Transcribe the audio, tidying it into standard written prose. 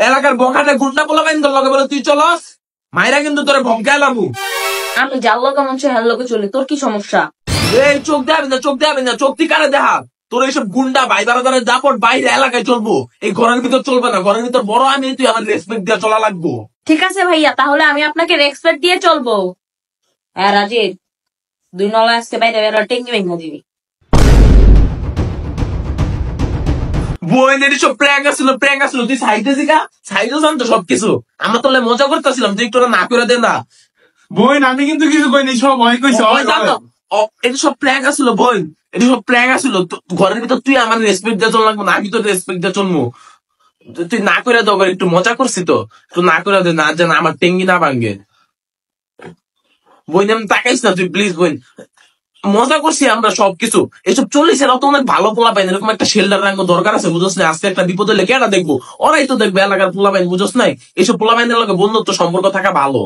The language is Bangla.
এলাকার বখাটে গুন্ডা পোলা বাইন তোর লগে বলে তুই চলস, মাইরা কিন্তু তোরে ভমকায় লামু। আমি যার লোক মন চাই হ্যার লোকে চলি, তোর কি সমস্যা? এই চোখ দেখাবি না, চোখ দেখাবি না, চোখ তুই কারে দেখা? তোর এইসব গুন্ডা ভাই বারাদারের দাপট বাইরে এলাকায় চলবো, এই ঘরের ভিতর চলবে না। ঘরের ভিতর বড় আমি, তুই আমার রেসপেক্ট দিয়ে চলা লাগবো। ঠিক আছে ভাইয়া, তাহলে আমি আপনাকে রেসপেক্ট দিয়ে চলবো। হ্যাঁ রাজীব, 2 নলা আজকে বাইরে বেরো, টেঙ্গি ভেঙে দিবি। বোন এটি সব প্র্যাঙ্ক আসলো, প্র্যাঙ্ক আসলো, তুই সাইডে জিগা, সাইডে জানতো সবকিছু। আমরা তোলে মজা করতেছিলাম, তুই একটু না করে দে না। বোন আমি কিন্তু কিছু কইনি, সব হয় কইছে। এটা সব প্র্যাঙ্ক আসলো বোন, এটা সব প্র্যাঙ্ক আসলো। ঘরের ভিতর তুই আমার রেসপেক্ট দিয়ে চল লাগবো না, আমি তোর রেসপেক্ট দিয়ে চলবো। তুই না করে দাও, একটু মজা করছি তো, তুই না করে দে না, যেন আমার টেঙ্গি না ভাঙ্গে। বোন আমি তাকাইস না তুই প্লিজ বোন, মজা করছি আমরা সবকিছু। এসব চল্লিশ এরা তো অনেক ভালো পোলা পাইন, এরকম একটা শেল্ডার রাখবো দরকার আছে, বুঝোস না? আজকে একটা বিপদ হলে কেটা দেখবো? ওরাই তো দেখবে, এলাকার পোলা পাইন, বুঝোস নাই? এইসব পোলা পাইনের লগে বন্ধুত্ব সম্পর্ক থাকা ভালো।